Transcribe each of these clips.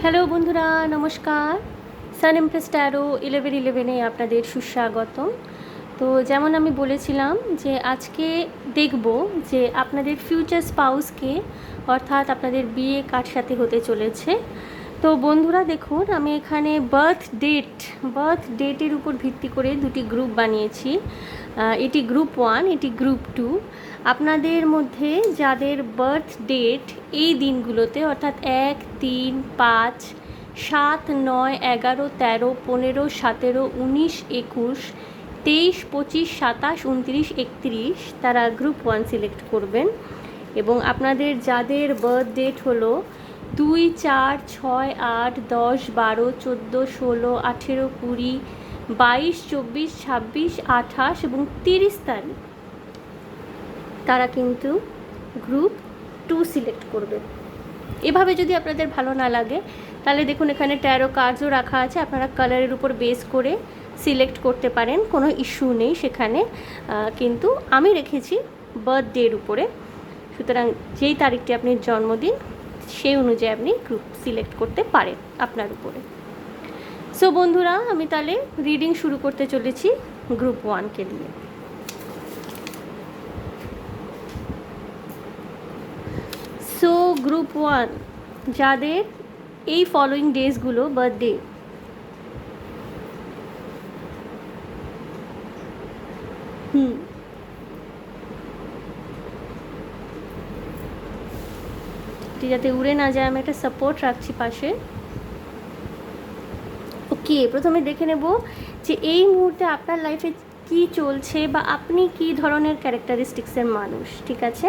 Hello বন্ধুরা, নমস্কার। সান Impress taro 1111-এ আপনাদের সুস্বাগতম। তো যেমন আমি বলেছিলাম যে আজকে দেখব যে আপনাদের ফিউচার স্পাউসকে, অর্থাৎ আপনাদের বিয়ে কার সাথে হতে চলেছে। তো বন্ধুরা দেখুন, আমি এখানে বার্থ ডেটের উপর ভিত্তি করে দুটি গ্রুপ বানিয়েছি। এটি গ্রুপ 1, এটি গ্রুপ 2। আপনাদের মধ্যে যাদের বার্থ ডেট এই দিনগুলোতে, অর্থাৎ 1, 3, 5, 7, 9, 11, 13, 15, 17, 19, 21, 23, 25, 27, 29, 31, তারা গ্রুপ 1 সিলেক্ট করবেন। এবং আপনাদের যাদের বার্থ ডেট হলো 2, 4, 6, 8, 10, 12, 14, 16, 18, 20, 22, 24, 26, 28 এবং 30 তারিখ, তারা কিন্তু গ্রুপ 2 সিলেক্ট করবে। এভাবে যদি আপনাদের ভালো না লাগে তাহলে দেখুন এখানে ট্যারো কার্ডসও রাখা আছে, আপনারা কালারের উপর বেস করে সিলেক্ট করতে পারেন, কোনো ইস্যু নেই সেখানে। কিন্তু আমি রেখেছি বার্থডের উপরে, সুতরাং যেই তারিখটি আপনার জন্মদিন সেই অনুযায়ী আপনি গ্রুপ সিলেক্ট করতে পারেন আপনার উপরে। সো বন্ধুরা, আমি তাহলে রিডিং শুরু করতে চলেছি গ্রুপ 1কে দিয়ে। সো গ্রুপ 1, যাদের এই ফলোয়িং ডেজগুলো বার্থডে, যাতে উড়ে না যায়, আমি একটা সাপোর্ট রাখছি পাশে। ওকে, প্রথমে দেখে নেব যে এই মুহূর্তে আপনার লাইফে কি চলছে বা আপনি কি ধরনের ক্যারেক্টারিস্টিক্সের মানুষ। ঠিক আছে,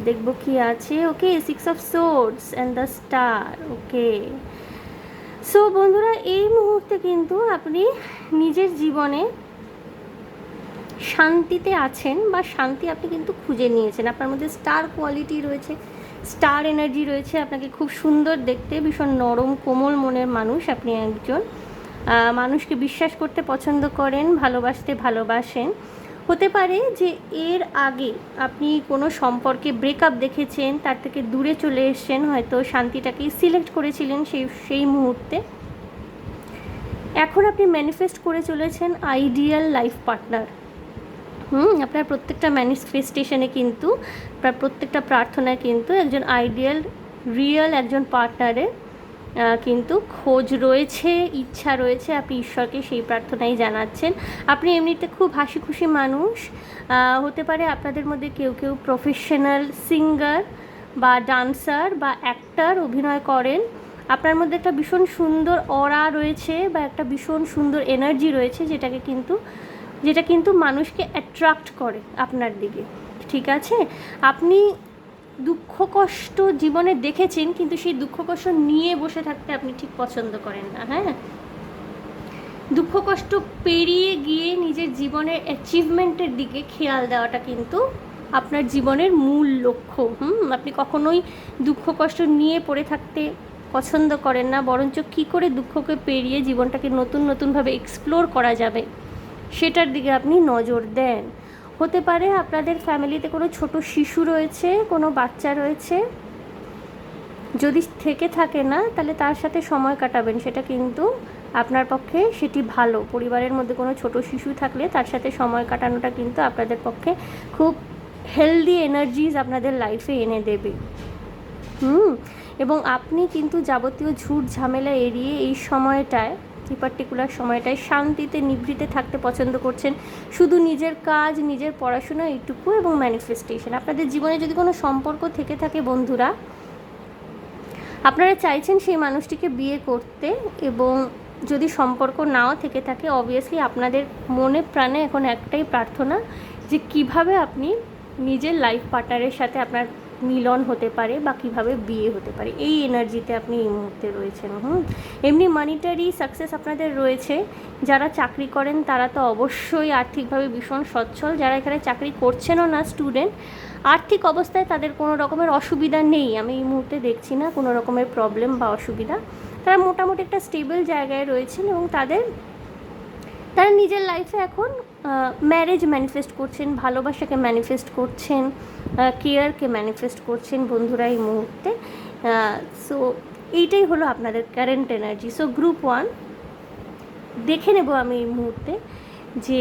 দেখব কি আছে। ওকে, 6 of swords and the star. Okay, so বন্ধুরা, এই মুহূর্তে কিন্তু আপনি নিজের জীবনে শান্তিতে আছেন বা শান্তি আপনি কিন্তু খুঁজে নিয়েছেন। আপনার মধ্যে স্টার কোয়ালিটি রয়েছে, স্টার এনার্জি রয়েছে। আপনাকে খুব সুন্দর দেখতে, ভীষণ নরম কোমল মনের মানুষ আপনি একজন। মানুষকে বিশ্বাস করতে পছন্দ করেন, ভালোবাসেন। হতে পারে যে এর আগে আপনি কোনো সম্পর্কে ব্রেকআপ দেখেছেন, তার থেকে দূরে চলে এসেছেন, হয়তো শান্তিটাকেই সিলেক্ট করেছিলেন সেই মুহূর্তে। এখন আপনি ম্যানিফেস্ট করে চলেছেন আইডিয়াল লাইফ পার্টনার। আপনার প্রত্যেকটা ম্যানিফেস্টেশনে কিন্তু, আপনার প্রত্যেকটা প্রার্থনায় কিন্তু একজন আইডিয়াল রিয়েল একজন পার্টনারের কিন্তু খোঁজ রয়েছে, ইচ্ছা রয়েছে। আপনি ঈশ্বরকে সেই প্রার্থনাই জানাচ্ছেন। আপনি এমনিতে খুব হাসি খুশি মানুষ। হতে পারে আপনাদের মধ্যে কেউ কেউ প্রফেশনাল সিঙ্গার বা ডান্সার বা অ্যাক্টর, অভিনয় করেন। আপনার মধ্যে একটা ভীষণ সুন্দর অরা রয়েছে বা একটা ভীষণ সুন্দর এনার্জি রয়েছে, যেটা কিন্তু মানুষকে অ্যাট্রাক্ট করে আপনার দিকে। ঠিক আছে, আপনি দুঃখ কষ্ট জীবনে দেখেছেন, কিন্তু সেই দুঃখ কষ্ট নিয়ে বসে থাকতে আপনি ঠিক পছন্দ করেন না। হ্যাঁ, দুঃখ কষ্ট পেরিয়ে গিয়ে নিজের জীবনের অ্যাচিভমেন্টের দিকে খেয়াল দেওয়াটা কিন্তু আপনার জীবনের মূল লক্ষ্য। আপনি কখনোই দুঃখ কষ্ট নিয়ে পড়ে থাকতে পছন্দ করেন না, বরঞ্চ কী করে দুঃখকে পেরিয়ে জীবনটাকে নতুনভাবে এক্সপ্লোর করা যাবে সেটার দিকে আপনি নজর দেন। হতে পারে আপনাদের ফ্যামিলিতে কোনো ছোট শিশু রয়েছে, কোনো বাচ্চা রয়েছে। যদি থেকে থাকে না, তাহলে তার সাথে সময় কাটাবেন, সেটা কিন্তু আপনার পক্ষে সেটি ভালো। পরিবারের মধ্যে কোনো ছোট শিশু থাকলে তার সাথে সময় কাটানোটা কিন্তু আপনাদের পক্ষে খুব হেলদি এনার্জিজ আপনাদের লাইফে এনে দেবে। এবং আপনি কিন্তু যাবতীয় ঝুট ঝামেলা এড়িয়ে এই পার্টিকুলার সময়টায় শান্তিতে নিভৃতে থাকতে পছন্দ করছেন। শুধু নিজের কাজ, নিজের পড়াশোনা, এইটুকু এবং ম্যানিফেস্টেশন। আপনাদের জীবনে যদি কোনো সম্পর্ক থেকে থাকে বন্ধুরা, আপনারা চাইছেন সেই মানুষটিকে বিয়ে করতে, এবং যদি সম্পর্ক নাও থেকে থাকে, অবভিয়াসলি আপনাদের মনে প্রাণে এখন একটাই প্রার্থনা যে কিভাবে আপনি নিজের লাইফ পার্টনারের সাথে আপনার মিলন হতে পারে বা কীভাবে বিয়ে হতে পারে। এই এনার্জিতে আপনি এই মুহূর্তে রয়েছেন। এমনি মানিটারি সাকসেস আপনাদের রয়েছে। যারা চাকরি করেন তারা তো অবশ্যই আর্থিকভাবে ভীষণ সচ্ছল। যারা এখানে চাকরি করছেনও না, স্টুডেন্ট, আর্থিক অবস্থায় তাদের কোনো রকমের অসুবিধা নেই। আমি এই মুহূর্তে দেখছি না কোনো রকমের প্রবলেম বা অসুবিধা। তারা মোটামুটি একটা স্টেবল জায়গায় রয়েছেন এবং তারা নিজের লাইফে এখন ম্যারেজ ম্যানিফেস্ট করছেন, ভালোবাসাকে ম্যানিফেস্ট করছেন, কেয়ারকে ম্যানিফেস্ট করছেন বন্ধুরা এই মুহূর্তে। সো এইটাই হলো আপনাদের কারেন্ট এনার্জি। সো গ্রুপ 1 দেখে নেব আমি এই মুহূর্তে যে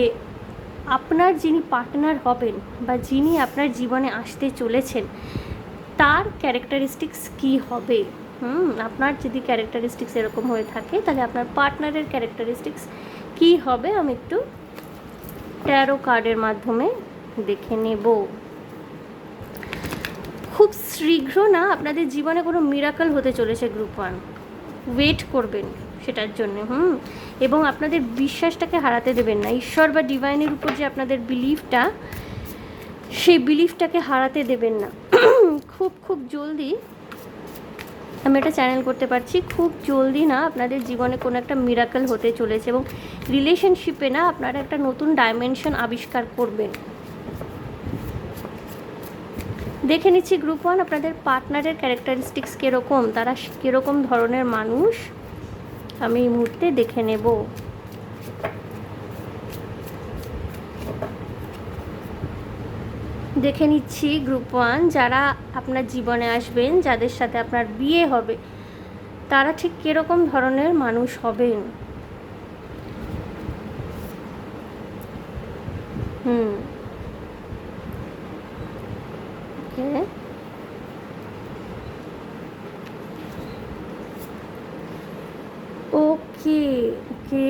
আপনার যিনি পার্টনার হবেন বা যিনি আপনার জীবনে আসতে চলেছেন তার ক্যারেক্টারিস্টিক্স কী হবে। আপনার যদি ক্যারেক্টারিস্টিক্স এরকম হয়ে থাকে তাহলে আপনার পার্টনারের ক্যারেক্টারিস্টিক্স কী হবে আমি একটু ট্যারো কার্ডের মাধ্যমে দেখে নেব। খুব শীঘ্র না আপনাদের জীবনে কোনো মিরাকল হতে চলেছে গ্রুপ 1, ওয়েট করবেন সেটার জন্য। এবং আপনাদের বিশ্বাসটাকে হারাতে দেবেন না। ঈশ্বর বা ডিভাইনের উপর যে আপনাদের বিলিফটা, সেই বিলিফটাকে হারাতে দেবেন না। খুব খুব জলদি আমি এটা চ্যানেল করতে পারছি, খুব জলদি না আপনাদের জীবনে কোনো একটা মিরাকল হতে চলেছে এবং রিলেশনশিপে না আপনারা একটা নতুন ডাইমেনশন আবিষ্কার করবেন। দেখে নিচ্ছি গ্রুপ 1 আপনাদের পার্টনারের ক্যারেক্টারিস্টিক্স কীরকম, তারা কীরকম ধরনের মানুষ আমি এই মুহূর্তে দেখে নেব। দেখে নিচ্ছি গ্রুপ 1 যারা আপনার জীবনে আসবেন, যাদের সাথে আপনার বিয়ে হবে, তারা ঠিক কীরকম ধরনের মানুষ হবেন। ওকে, ওকে ওকে।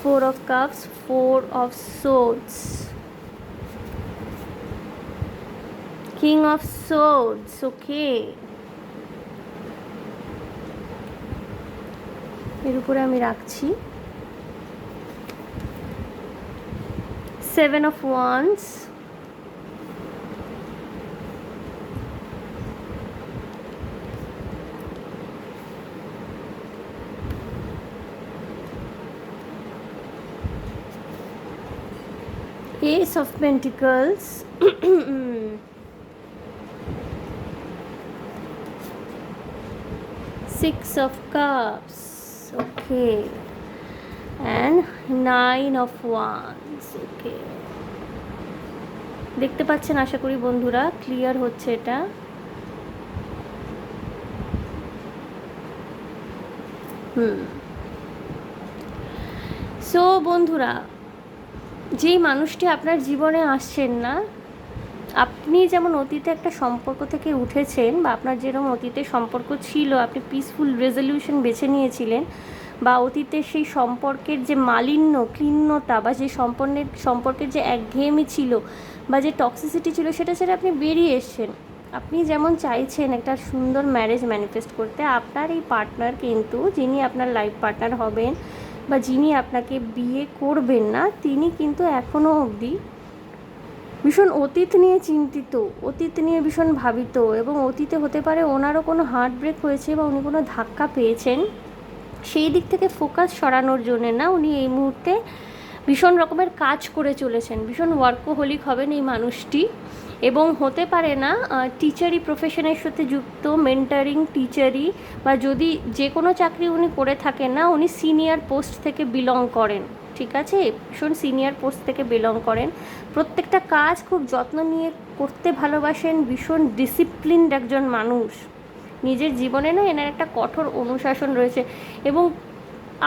Four of Cups, Four of Swords, King of Swords, okay. এর উপরে আমি রাখছি Seven of Wands, Ace of Pentacles, Six of Cups, okay, and Nine of Wands, okay. দেখতে পাচ্ছেন আশা করি বন্ধুরা, ক্লিয়ার হচ্ছে এটা। সো বন্ধুরা, যেই মানুষটি আপনার জীবনে আসছেন না, আপনি যেমন অতীতে একটা সম্পর্ক থেকে উঠেছেন বা আপনার যেরকম অতীতে সম্পর্ক ছিল, আপনি পিসফুল রেজলিউশন বেছে নিয়েছিলেন, বা অতীতে সেই সম্পর্কের যে মালিন্য ক্লিন্নতা বা যে সম্পর্কের যে একঘেয়েমি ছিল বা যে টক্সিসিটি ছিল, সেটা ছেড়ে আপনি বেরিয়ে এসছেন। আপনি যেমন চাইছেন একটা সুন্দর ম্যারেজ ম্যানিফেস্ট করতে, আপনার এই পার্টনার কিন্তু, যিনি আপনার লাইফ পার্টনার হবেন বা যিনি আপনাকে বিয়ে করবেন না, তিনি কিন্তু এখনও অবধি ভীষণ অতীত নিয়ে চিন্তিত, অতীত নিয়ে ভীষণ ভাবিত, এবং অতীতে হতে পারে ওনারও কোনো হার্ট ব্রেক হয়েছে বা উনি কোনো ধাক্কা পেয়েছেন। সেই দিক থেকে ফোকাস সরানোর জন্যে না উনি এই মুহূর্তে ভীষণ রকমের কাজ করে চলেছেন, ভীষণ ওয়ার্কোহলিক হবেন এই মানুষটি। এবং হতে পারে না টিচারি প্রফেশনের সাথে যুক্ত, মেন্টারিং, টিচারি, বা যদি যে কোনো চাকরি উনি করে থাকেন না, উনি সিনিয়র পোস্ট থেকে বিলং করেন, ঠিক আছে, ভীষণ সিনিয়র পোস্ট থেকে বিলং করেন। প্রত্যেকটা কাজ খুব যত্ন নিয়ে করতে ভালোবাসেন, ভীষণ ডিসিপ্লিনড একজন মানুষ। নিজের জীবনে না এনার একটা কঠোর অনুশাসন রয়েছে। এবং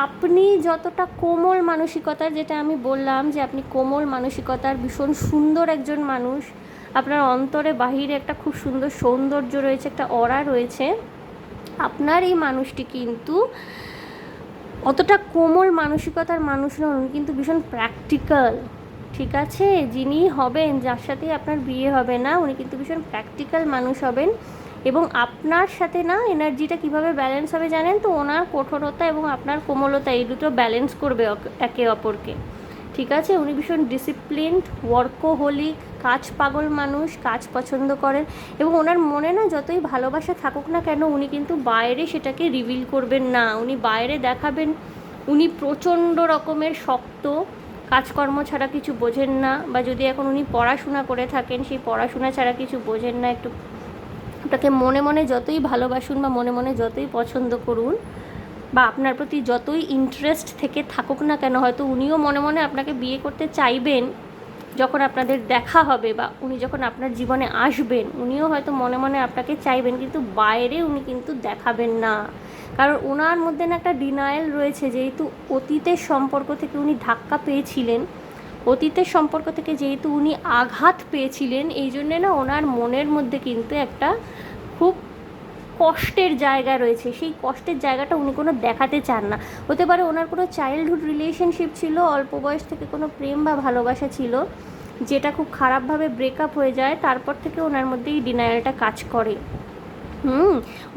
আপনি যতটা কোমল মানসিকতার, যেটা আমি বললাম যে আপনি কোমল মানসিকতার ভীষণ সুন্দর একজন মানুষ, আপনার অন্তরে বাহিরে একটা খুব সুন্দর সৌন্দর্য রয়েছে, একটা অরা রয়েছে। আপনার এই মানুষটি কিন্তু অতটা কোমল মানসিকতার মানুষ নন, উনি কিন্তু ভীষণ প্র্যাকটিক্যাল, ঠিক আছে। যিনি হবেন, যার সাথে আপনার বিয়ে হবে না, উনি কিন্তু ভীষণ প্র্যাকটিক্যাল মানুষ হবেন। এবং আপনার সাথে না এনার্জিটা কিভাবে ব্যালেন্স হবে জানেন তো, ওনার কঠোরতা এবং আপনার কোমলতা, এই দুটো ব্যালেন্স করবে একে অপরকে, ঠিক আছে। উনি ভীষণ ডিসিপ্লিনড, ওয়ার্কোহলিক, কাজ পাগল মানুষ, কাজ পছন্দ করেন। এবং ওনার মনে না যতই ভালোবাসা থাকুক না কেন, উনি কিন্তু বাইরে সেটাকে রিভিল করবেন না, উনি বাইরে দেখাবেন উনি প্রচণ্ড রকমের শক্ত, কাজকর্ম ছাড়া কিছু বোঝেন না, বা যদি এখন উনি পড়াশোনা করে থাকেন, সেই পড়াশোনা ছাড়া কিছু বোঝেন না। একটু আপনাকে মনে মনে যতই ভালোবাসুন বা মনে মনে যতই পছন্দ করুন বা আপনার প্রতি যতই ইন্টারেস্ট থেকে থাকুক না কেন, হয়তো উনিও মনে মনে আপনাকে বিয়ে করতে চাইবেন, যখন আপনাদের দেখা হবে বা উনি যখন আপনার জীবনে আসবেন, উনিও হয়তো মনে মনে আপনাকে চাইবেন, কিন্তু বাইরে উনি কিন্তু দেখাবেন না। কারণ ওনার মধ্যে না একটা ডিনায়াল রয়েছে, যেহেতু অতীতের সম্পর্ক থেকে উনি ধাক্কা পেয়েছিলেন, অতীতের সম্পর্ক থেকে যেহেতু উনি আঘাত পেয়েছিলেন, এই জন্যে না ওনার মনের মধ্যে কিন্তু একটা খুব কষ্টের জায়গা রয়েছে। সেই কষ্টের জায়গাটা উনি কোনো দেখাতে চান না। হতে পারে ওনার কোনো চাইল্ডহুড রিলেশনশিপ ছিল, অল্প বয়স থেকে কোনো প্রেম বা ভালোবাসা ছিল, যেটা খুব খারাপভাবে ব্রেকআপ হয়ে যায়, তারপর থেকে ওনার মধ্যে এই ডিনায়ালটা কাজ করে।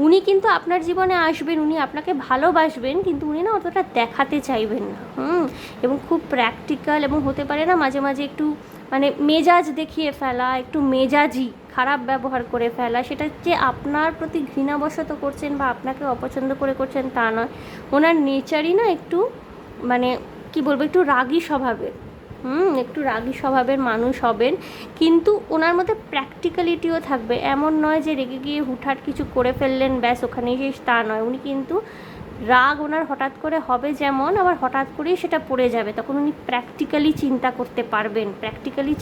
উনি কিন্তু আপনার জীবনে আসবেন, উনি আপনাকে ভালোবাসবেন, কিন্তু উনি না অতটা দেখাতে চাইবেন না। এবং খুব প্র্যাকটিক্যাল, এবং হতে পারে না মাঝে মাঝে একটু মানে মেজাজ দেখিয়ে ফেলা, একটু মেজাজি খারাপ ব্যবহার করে ফেলা। সেটা যে আপনার প্রতি ঘৃণাবশত করছেন বা আপনাকে অপছন্দ করে করছেন তা নয়। ওনার নেচারই না একটু মানে কি বলবো, একটু রাগী স্বভাবের। একটু রাগী স্বভাবের মানুষ হবেন, কিন্তু ওনার মধ্যে প্র্যাকটিক্যালিটিও থাকবে। এমন নয় যে রেগে গিয়ে হুটহাট কিছু করে ফেললেন ব্যাস ওখানেই শেষ, তা নয়। উনি কিন্তু রাগ ওনার হঠাৎ করে হবে যেমন, আবার হঠাৎ করেই সেটা পড়ে যাবে, তখন উনি প্র্যাকটিক্যালি চিন্তা করতে পারবেন। প্র্যাকটিক্যালি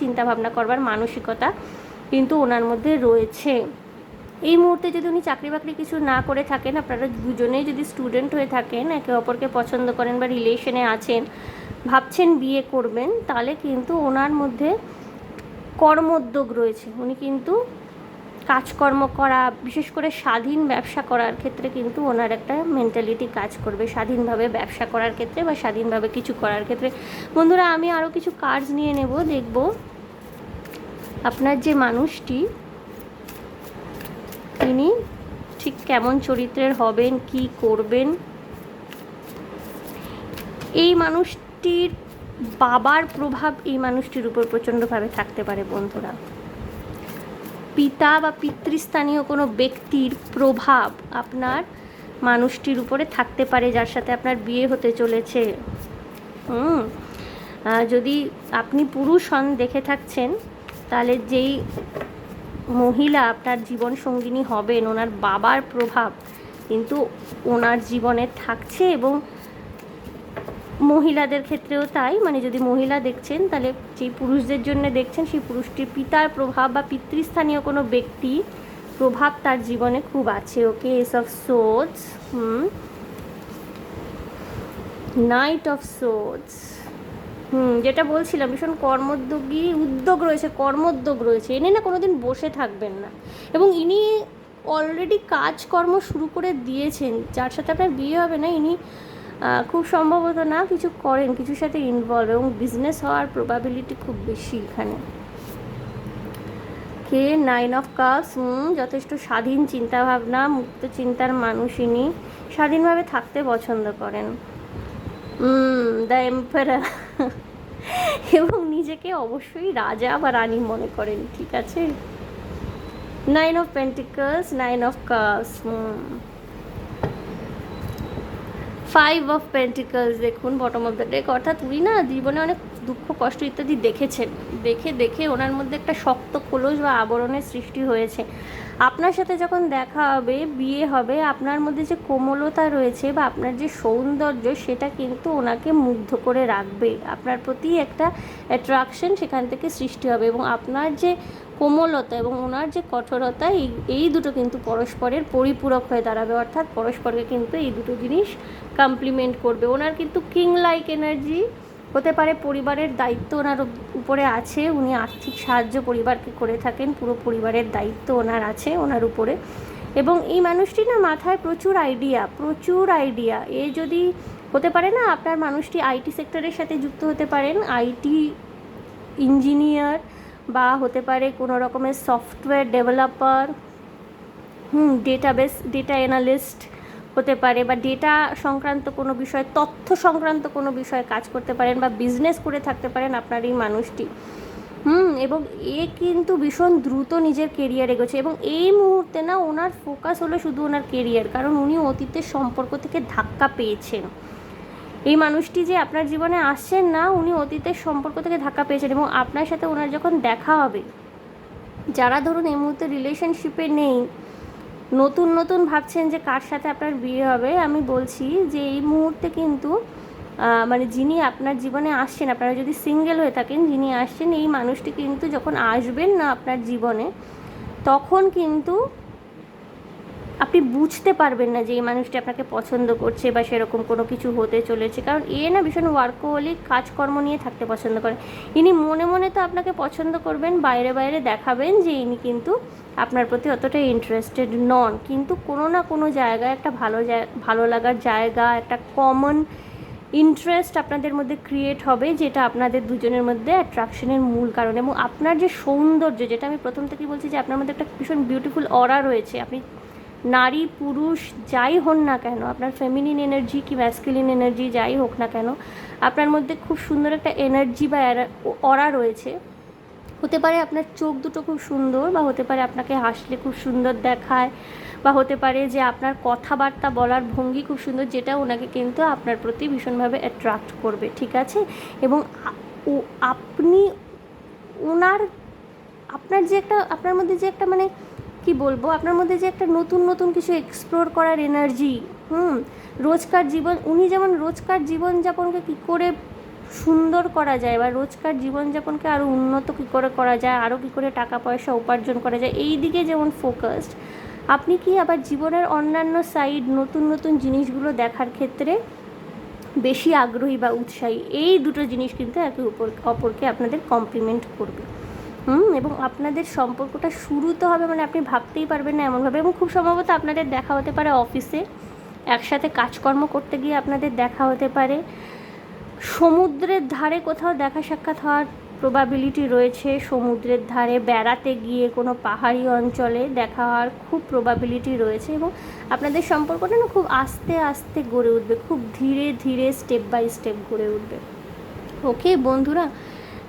চিন্তা ভাবনা করবার মানসিকতা কিন্তু ওনার মধ্যে রয়েছে। এই মুহূর্তে যদি উনি চাকরি বাকরি কিছু না করে থাকেন, আপনারা দুজনেই যদি স্টুডেন্ট হয়ে থাকেন, একে অপরকে পছন্দ করেন বা রিলেশনে আছেন, ভাবছেন বিয়ে করবেন, তাহলে কিন্তু ওনার মধ্যে কর্মোদ্যোগ রয়েছে। উনি কিন্তু কাজকর্ম করা, বিশেষ করে স্বাধীন ব্যবসা করার ক্ষেত্রে কিন্তু ওনার একটা মেন্টালিটি কাজ করবে, স্বাধীনভাবে ব্যবসা করার ক্ষেত্রে বা স্বাধীনভাবে কিছু করার ক্ষেত্রে। বন্ধুরা, আমি আরও কিছু কার্ডস নিয়ে নেব, দেখব আপনার যে মানুষটি, তিনি ঠিক কেমন চরিত্রের হবেন, কি করবেন। এই মানুষটির বাবার প্রভাব এই মানুষটির উপর প্রচণ্ডভাবে থাকতে পারে বন্ধুরা। পিতা বা পিতৃস্থানীয় কোনো ব্যক্তির প্রভাব আপনার মানুষটির উপরে থাকতে পারে, যার সাথে আপনার বিয়ে হতে চলেছে। যদি আপনি পুরুষ হন, দেখে থাকছেন, তাহলে যেই মহিলা আপনার জীবন সঙ্গিনী হবেন, ওনার বাবার প্রভাব কিন্তু ওনার জীবনে থাকছে। এবং মহিলাদের ক্ষেত্রেও তাই, মানে যদি মহিলা দেখছেন, তাহলে যেই পুরুষদের জন্য দেখছেন, সেই পুরুষটির পিতার প্রভাব বা পিতৃস্থানীয় কোনো ব্যক্তি প্রভাব তার জীবনে খুব আছে। Okay, ace of swords, knight of swords, যেটা বলছিলাম, ভীষণ উদ্যোগ রয়েছে, কর্মোদ্যোগ রয়েছে। এনে না কোনো দিন বসে থাকবেন না। এবং ইনি অলরেডি কাজকর্ম শুরু করে দিয়েছেন। যার সাথে আপনার বিয়ে হবে না, ইনি খুব সম্ভবত না কিছু করেন, কিছুর সাথে ইনভলভ, এবং বিজনেস হওয়ার প্রবাবিলিটি খুব বেশি এখানে। কে, 9 অফ কাপস, যথেষ্ট স্বাধীন চিন্তাভাবনা, মুক্ত চিন্তার মানুষ ইনি, স্বাধীনভাবে থাকতে পছন্দ করেন। দ্য এম্পারার এবং নিজেকে অবশ্যই রাজা বা রানী মনে করেন, ঠিক আছে। 9 of pentacles, 9 of cups, 5 of pentacles. দেখুন, বটম অফ দ্য ডেক, অর্থাৎ উনি না জীবনে অনেক দুঃখ কষ্ট ইত্যাদি দেখেছেন। দেখে ওনার মধ্যে একটা শক্ত কলস বা আবরণের সৃষ্টি হয়েছে। আপনার সাথে যখন দেখা হবে, বিয়ে হবে, আপনার মধ্যে যে কোমলতা রয়েছে বা আপনার যে সৌন্দর্য, সেটা কিন্তু ওনাকে মুগ্ধ করে রাখবে। আপনার প্রতি একটা অ্যাট্রাকশন সেখান থেকে সৃষ্টি হবে, এবং আপনার যে কোমলতা এবং ওনার যে কঠোরতা, এই দুটো কিন্তু পরস্পরের পরিপূরক হয়ে দাঁড়াবে। অর্থাৎ পরস্পরকে কিন্তু এই দুটো জিনিস কমপ্লিমেন্ট করবে। ওনার কিন্তু কিং লাইক এনার্জি হতে পারে, পরিবারের দায়িত্ব ওনার উপরে আছে, উনি আর্থিক সাহায্য পরিবারকে করে থাকেন, পুরো পরিবারের দায়িত্ব ওনার আছে ওনার উপরে। এবং এই মানুষটি না মাথায় প্রচুর আইডিয়া। এ যদি হতে পারে না, আপনার মানুষটি আইটি সেক্টরের সাথে যুক্ত হতে পারেন, আইটি ইঞ্জিনিয়ার, বা হতে পারে কোনো রকমের সফটওয়্যার ডেভেলপার, ডেটা অ্যানালিস্ট হতে পারে, বা ডেটা সংক্রান্ত কোনো বিষয়, তথ্য সংক্রান্ত কোনো বিষয়ে কাজ করতে পারেন, বা বিজনেস করে থাকতে পারেন আপনার এই মানুষটি। এবং এ কিন্তু ভীষণ দ্রুত নিজের কেরিয়ার এগোচ্ছে, এবং এই মুহূর্তে না ওনার ফোকাস হলো শুধু ওনার কেরিয়ার, কারণ উনি অতীতের সম্পর্ক থেকে ধাক্কা পেয়েছেন। এই মানুষটি যে আপনার জীবনে আসছেন না, উনি অতীতের সম্পর্ক থেকে ধাক্কা পেয়েছেন। এবং আপনার সাথে ওনার যখন দেখা হবে, যারা ধরুন এই মুহূর্তে রিলেশনশিপে নেই, নতুন ভাবছেন যে কার সাথে আপনার বিয়ে হবে, আমি বলছি যে এই মুহূর্তে কিন্তু মানে যিনি আপনার জীবনে আসছেন, আপনারা যদি সিঙ্গেল হয়ে থাকেন, যিনি আসছেন এই মানুষটি কিন্তু যখন আসবেন না আপনার জীবনে, তখন কিন্তু আপনি বুঝতে পারবেন না যে এই মানুষটি আপনাকে পছন্দ করছে বা সেরকম কোনো কিছু হতে চলেছে। কারণ এ না ভীষণ ওয়ার্কহোলিক, কাজকর্ম নিয়ে থাকতে পছন্দ করে। ইনি মনে মনে তো আপনাকে পছন্দ করবেন, বাইরে বাইরে দেখাবেন যে ইনি কিন্তু আপনার প্রতি অতটা ইন্টারেস্টেড নন, কিন্তু কোনো না কোনো জায়গায় একটা ভালো লাগার জায়গা, একটা কমন ইন্টারেস্ট আপনাদের মধ্যে ক্রিয়েট হবে, যেটা আপনাদের দুজনের মধ্যে অ্যাট্রাকশনের মূল কারণ। এবং আপনার যে সৌন্দর্য, যেটা আমি প্রথম থেকেই বলছি যে আপনার মধ্যে একটা ভীষণ বিউটিফুল অরা রয়েছে। আপনি নারী পুরুষ যাই হন না কেন, আপনার ফেমিনিন এনার্জি কি ম্যাসকুলিন এনার্জি যাই হোক না কেন, আপনার মধ্যে খুব সুন্দর একটা এনার্জি বা অরা রয়েছে। হতে পারে আপনার চোখ দুটো খুব সুন্দর, বা হতে পারে আপনাকে হাসলে খুব সুন্দর দেখায়, বা হতে পারে যে আপনার কথাবার্তা বলার ভঙ্গি খুব সুন্দর, যেটা ওনাকে কিন্তু আপনার প্রতি ভীষণভাবে অ্যাট্রাক্ট করবে, ঠিক আছে। এবং আপনি ওনার আপনার যে একটা, আপনার মধ্যে যে একটা মানে কি বলবো, আপনার মধ্যে যে একটা নতুন নতুন কিছু এক্সপ্লোর করার এনার্জি, রোজকার জীবন, উনি যেমন রোজকার জীবনযাপনকে কী করে সুন্দর করা যায়, বা রোজকার জীবনযাপনকে আরও উন্নত কী করে করা যায়, আরও কী করে টাকা পয়সা উপার্জন করা যায়, এই দিকে যেমন ফোকাসড, আপনি কি আবার জীবনের অন্যান্য সাইড, নতুন নতুন জিনিসগুলো দেখার ক্ষেত্রে বেশি আগ্রহী বা উৎসাহী। এই দুটো জিনিস কিন্তু একে অপরকে আপনাদের কমপ্লিমেন্ট করবে। এবং আপনাদের সম্পর্কটা শুরু তো হবে, মানে আপনি ভাবতেই পারবেন না এমনভাবে। এবং খুব সম্ভবত আপনাদের দেখা হতে পারে অফিসে, একসাথে কাজকর্ম করতে গিয়ে আপনাদের দেখা হতে পারে, সমুদ্রের ধারে কোথাও দেখা সাক্ষাৎ হওয়ার প্রবাবিলিটি রয়েছে, সমুদ্রের ধারে বেড়াতে গিয়ে কোনো পাহাড়ি অঞ্চলে দেখা হওয়ার খুব প্রবাবিলিটি রয়েছে। এবং আপনাদের সম্পর্কটা না খুব আস্তে আস্তে গড়ে উঠবে, খুব ধীরে ধীরে স্টেপ বাই স্টেপ গড়ে উঠবে। ওকে বন্ধুরা,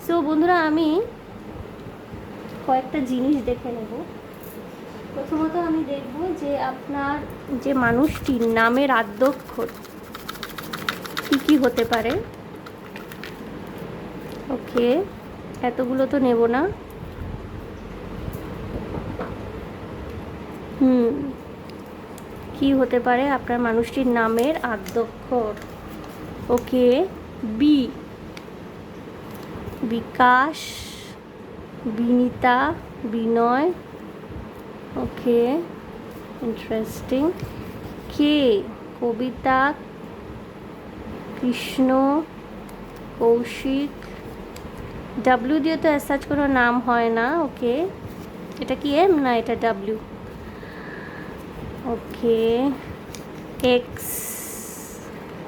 সো বন্ধুরা আমি কয়েকটা জিনিস দেখে নেব। প্রথমত আমি দেখব যে আপনার যে মানুষটির নামের আদ্যক্ষর কী কী হতে পারে। ওকে, এতগুলো তো নেব না। কি হতে পারে আপনার মানুষটির নামের আদ্যক্ষর? ওকে, বি, বিকাশ, বিনিতা, বিনয়। ওকে, ইন্টারেস্টিং। কে, কবিতা, কৃষ্ণ, কৌশিক। ডাব্লিউ দিয়ে তো অ্যাজ কোনো নাম হয় না। ওকে, এটা কি এম না এটা ডাব্লিউ? ওকে, এক্স,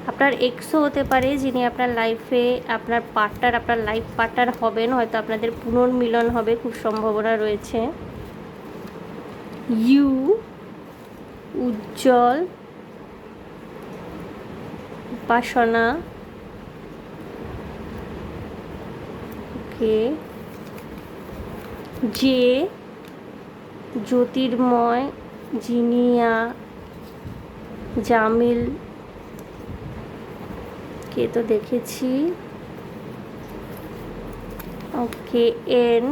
আপনার এক্সও হতে পারে, যিনি আপনার লাইফে আপনার পার্টনার, আপনার লাইফ পার্টনার হবেন, হয়তো আপনাদের পুনর্মিলন হবে, খুব সম্ভাবনা রয়েছে। ইউ, উজ্জ্বল, উপাসনা। ওকে, যে, জ্যোতির্ময়, জিনিয়া, জামিল, কে তো দেখেছি। ওকে, এন,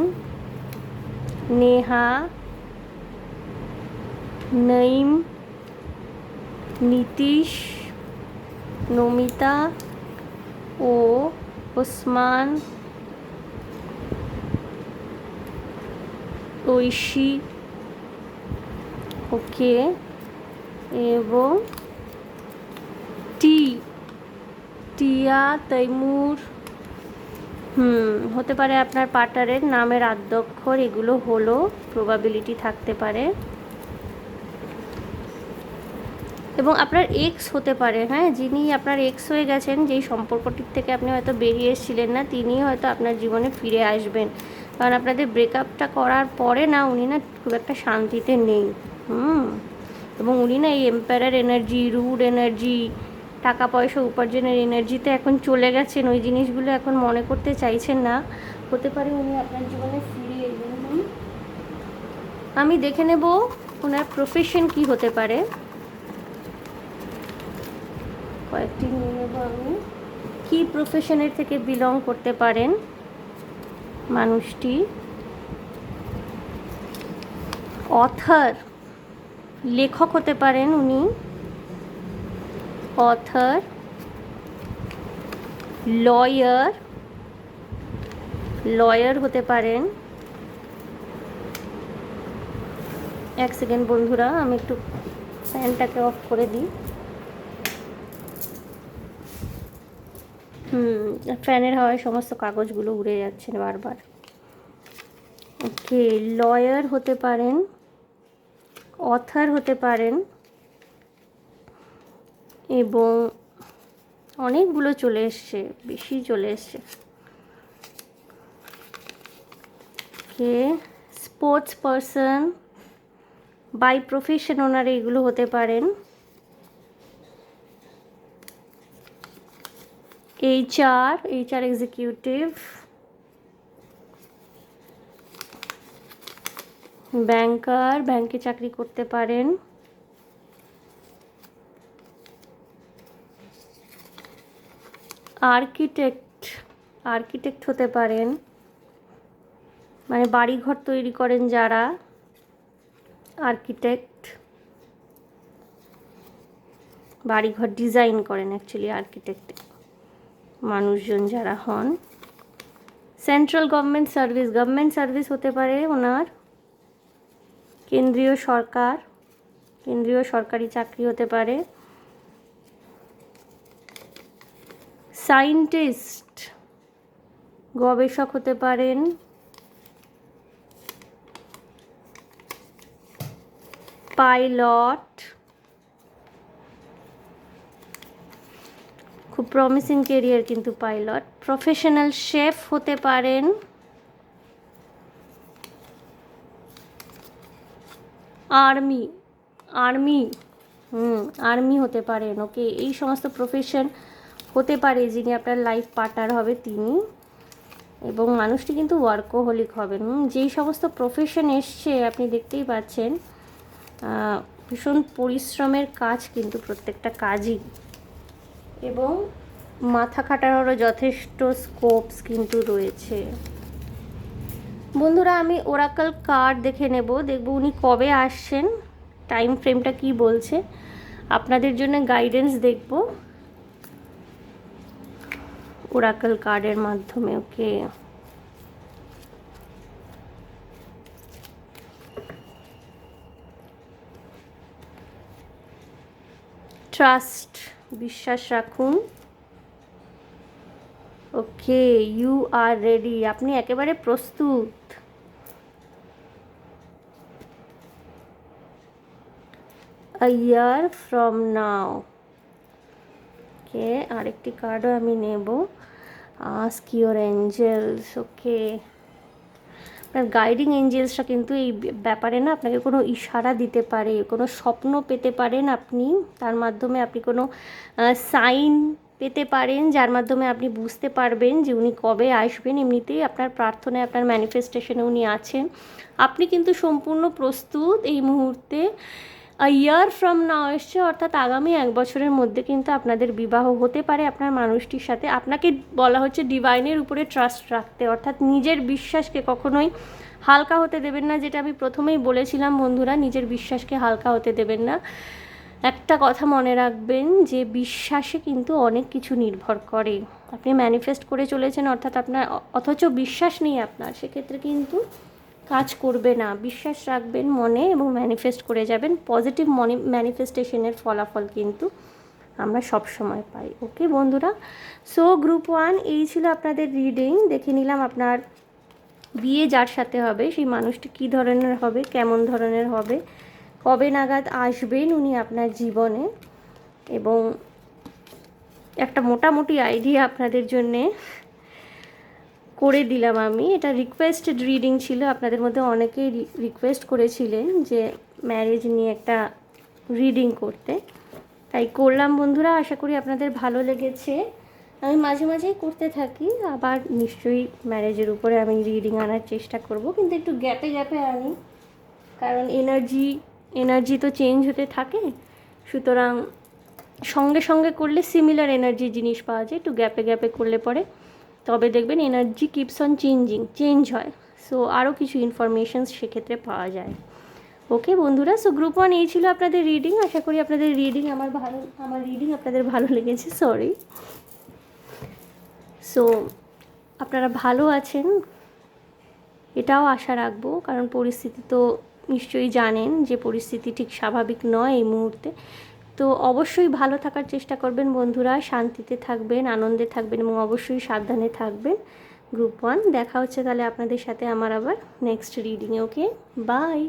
নেহা, নঈম, নীতিশ, নমিতা, ও, ওসমান, ঐশী। ওকে, এবং টি, টিয়া, তৈমুর। হতে পারে আপনার পার্টনারের নামের আদ্যক্ষর এগুলো হলো, প্রবাবিলিটি থাকতে পারে। এবং আপনার এক্স হতে পারে, হ্যাঁ, যিনি আপনার এক্স হয়ে গেছেন, যেই সম্পর্কটির থেকে আপনি হয়তো বেরিয়ে এসেছিলেন না, তিনি হয়তো আপনার জীবনে ফিরে আসবেন। কারণ আপনাদের ব্রেকআপটা করার পরে না উনি না খুব একটা শান্তিতে নেই। এবং উনি না এই এম্পায়ার এনার্জি, রুড এনার্জি, টাকা পয়সা উপার্জনের এনার্জিতে এখন চলে গেছেন, ওই জিনিসগুলো এখন মনে করতে চাইছেন না। হতে পারে উনি আপনার জীবনে ফিরে এলেন। আমি দেখে নেব ওনার প্রফেশন কি হতে পারে, কয়েকটি নিয়ে নেব আমি। কী প্রফেশনের থেকে বিলং করতে পারেন মানুষটি? অথর, লেখক হতে পারেন উনি, অথর। লয়ার, লয়ার হতে পারেন। এক সেকেন্ড বন্ধুরা, আমি একটু ফ্যানটাকে অফ করে দিই। ফ্যানের হাওয়ায় সমস্ত কাগজগুলো উড়ে যাচ্ছে বারবার। ওকে, লয়ার হতে পারেন, অথার হতে পারেন, এবং অনেকগুলো চলে এসছে, বেশি চলে এসছে। ওকে, স্পোর্টস পারসন, বাই প্রফেশন ওনারা এগুলো হতে পারেন। এইচআর এক্সিকিউটিভ, ব্যাংকার, ব্যাংকে চাকরি করতে পারেন। আর্কিটেক্ট হতে পারেন, মানে বাড়িঘর তৈরি করেন যারা, আর্কিটেক্ট, বাড়িঘর ডিজাইন করেন অ্যাকচুয়ালি আর্কিটেক্ট মানুষজন যারা হন। সেন্ট্রাল গভর্নমেন্ট সার্ভিস হতে পারে ওনার, কেন্দ্রীয় সরকারি চাকরি হতে পারে। সায়েন্টিস্ট, গবেষক হতে পারেন। পাইলট, খুব প্রমিসিং কেরিয়ার কিন্তু পাইলট। প্রফেশনাল শেফ হতে পারেন। আর্মি হতে পারেন। ওকে, এই সমস্ত প্রফেশন হতে পারে যিনি আপনার লাইফ পার্টনার হবে তিনি, এবং মানুষটি কিন্তু ওয়ার্কোহলিক হবেন। যেই সমস্ত প্রফেশন এসছে আপনি দেখতেই পাচ্ছেন, ভীষণ পরিশ্রমের কাজ কিন্তু প্রত্যেকটা কাজই, এবং মাথা খাটানোরও যথেষ্ট স্কোপস কিন্তু রয়েছে। বন্ধুরা, আমি ওরাকল কার্ড দেখে দেখব উনি কবে আসছেন, টাইম ফ্রেমটা কি বলছে, আপনাদের জন্য গাইডেন্স দেখব ওরাকল কার্ডের মাধ্যমে। ওকে, ট্রাস্ট, বিশ্বাস রাখুন। ওকে, ইউ আর রেডি, আপনি একেবারে প্রস্তুত। a year from now। ওকে, আরেকটি কার্ডও আমি নেব, আস্ক ইওর এঞ্জেলস। ওকে, আপনার গাইডিং এঞ্জেলসরা কিন্তু এই ব্যাপারে না আপনাকে কোনো ইশারা দিতে পারে, কোনো স্বপ্ন পেতে পারেন আপনি, তার মাধ্যমে আপনি কোনো সাইন পেতে পারেন যার মাধ্যমে আপনি বুঝতে পারবেন যে উনি কবে আসবেন। এমনিতেই আপনার প্রার্থনায়, আপনার ম্যানিফেস্টেশনে উনি আছেন, আপনি কিন্তু সম্পূর্ণ প্রস্তুত এই মুহূর্তে। ইয়ার ফ্রম নাও এসছে, অর্থাৎ আগামী 1 বছরের মধ্যে কিন্তু আপনাদের বিবাহ হতে পারে আপনার মানুষটির সাথে। আপনাকে বলা হচ্ছে ডিভাইনের উপরে ট্রাস্ট রাখতে, অর্থাৎ নিজের বিশ্বাসকে কখনোই হালকা হতে দেবেন না। যেটা আমি প্রথমেই বলেছিলাম বন্ধুরা, নিজের বিশ্বাসকে হালকা হতে দেবেন না। একটা কথা মনে রাখবেন যে বিশ্বাসে কিন্তু অনেক কিছু নির্ভর করে। আপনি ম্যানিফেস্ট করে চলেছেন, অর্থাৎ আপনার অথচ বিশ্বাস নেই আপনার, সেক্ষেত্রে কিন্তু কাজ করবে না। বিশ্বাস রাখবেন মনে এবং ম্যানিফেস্ট করে যাবেন। পজিটিভ ম্যানিফেস্টেশনের ফলাফল কিন্তু আমরা সব সময় পাই। ওকে বন্ধুরা, সো গ্রুপ 1 এই ছিল আপনাদের রিডিং। দেখে নিলাম আপনার বিয়ে যার সাথে হবে সেই মানুষটি কী ধরনের হবে, কেমন ধরনের হবে, কবে নাগাদ আসবেন উনি আপনার জীবনে, এবং একটা মোটামুটি আইডিয়া আপনাদের জন্যে করে দিলাম আমি। এটা রিকোয়েস্টেড রিডিং ছিল, আপনাদের মধ্যে অনেকেই রিকোয়েস্ট করেছিলেন যে ম্যারেজ নিয়ে একটা রিডিং করতে, তাই করলাম বন্ধুরা। আশা করি আপনাদের ভালো লেগেছে। আমি মাঝে মাঝেই করতে থাকি, আবার নিশ্চয়ই ম্যারেজের উপরে আমি রিডিং আনার চেষ্টা করব, কিন্তু একটু গ্যাপে গ্যাপে আনি, কারণ এনার্জি তো চেঞ্জ হতে থাকে, সুতরাং সঙ্গে সঙ্গে করলে সিমিলার এনার্জি জিনিস পাওয়া যায়, একটু গ্যাপে গ্যাপে করলে পরে তবে দেখবেন এনার্জি কিপস অন চেঞ্জ হয়। সো আরও কিছু ইনফরমেশনস সেক্ষেত্রে পাওয়া যায়। ওকে বন্ধুরা, সো গ্রুপ 1 এই ছিল আপনাদের রিডিং। আশা করি আপনাদের রিডিং আমার রিডিং আপনাদের ভালো লেগেছে। সরি। সো আপনারা ভালো আছেন এটাও আশা রাখবো, কারণ পরিস্থিতি তো নিশ্চয়ই জানেন যে পরিস্থিতি ঠিক স্বাভাবিক নয় এই মুহূর্তে। তো অবশ্যই ভালো থাকার চেষ্টা করবেন বন্ধুরা, শান্তিতে থাকবেন, আনন্দে থাকবেন এবং অবশ্যই সাবধানে থাকবেন। গ্রুপ 1 দেখা হচ্ছে তাহলে আপনাদের সাথে আমার আবার নেক্সট রিডিংয়ে। Okay, bye.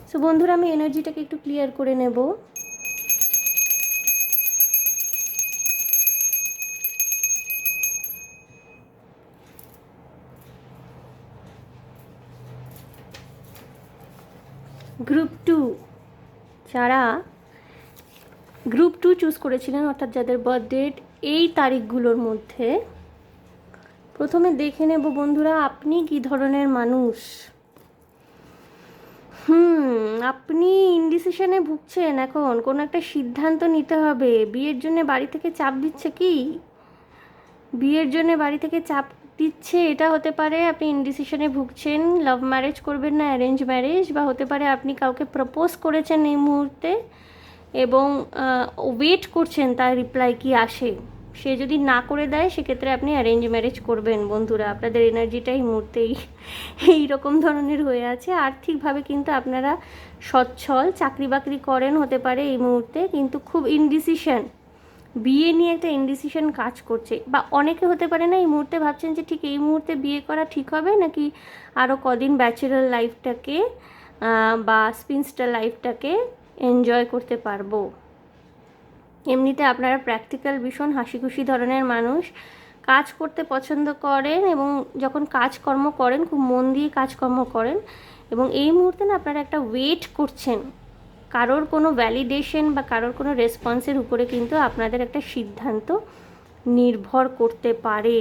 সো বন্ধুরা, আমি এনার্জিটাকে একটু ক্লিয়ার করে নেব। গ্রুপ 2, যারা গ্রুপ 2 চুজ করেছিলেন, অর্থাৎ যাদের বার্থডেট এই তারিখগুলোর মধ্যে, প্রথমে দেখে নেব বন্ধুরা আপনি কি ধরনের মানুষ। আপনি ইনডিসিশনে ভুগছেন এখন, কোনো একটা সিদ্ধান্ত নিতে হবে। বিয়ের জন্য বাড়ি থেকে চাপ দিচ্ছে কি? বিয়ের জন্য বাড়ি থেকে চাপ দিচ্ছে, এটা হতে পারে আপনি ইনডিসিশনে ভুগছেন, লাভ ম্যারেজ করবেন না অ্যারেঞ্জ ম্যারেজ, বা হতে পারে আপনি কাউকে প্রপোজ করেছেন এই মুহূর্তে এবং ওয়েট করছেন তার রিপ্লাই কি আসে। সে যদি না করে দেয় সেক্ষেত্রে আপনি অ্যারেঞ্জ ম্যারেজ করবেন। বন্ধুরা, আপনাদের এনার্জিটা এই মুহূর্তেই এই রকম ধরনের হয়ে আছে। আর্থিকভাবে কিন্তু আপনারা সচ্ছল, চাকরি বাকরি করেন হতে পারে এই মুহূর্তে, কিন্তু খুব ইনডিসিশন, বিয়ে নিয়ে একটা ইনডিসিশন কাজ করছে। বা অনেকে হতে পারে না এই মুহূর্তে ভাবছেন যে ঠিক এই মুহূর্তে বিয়ে করা ঠিক হবে নাকি আরও কদিন ব্যাচেলার লাইফটাকে বা স্পিনস্টার লাইফটাকে এনজয় করতে পারবো। এমনিতে আপনারা প্র্যাকটিক্যাল, ভীষণ হাসি খুশি ধরনের মানুষ, কাজ করতে পছন্দ করেন এবং যখন কাজকর্ম করেন খুব মন দিয়ে কাজকর্ম করেন। এবং এই মুহূর্তে না আপনারা একটা ওয়েট করছেন, কারোর কোনো ভ্যালিডেশন বা কারোর কোনো রেসপন্সের উপরে কিন্তু আপনাদের একটা সিদ্ধান্ত নির্ভর করতে পারে।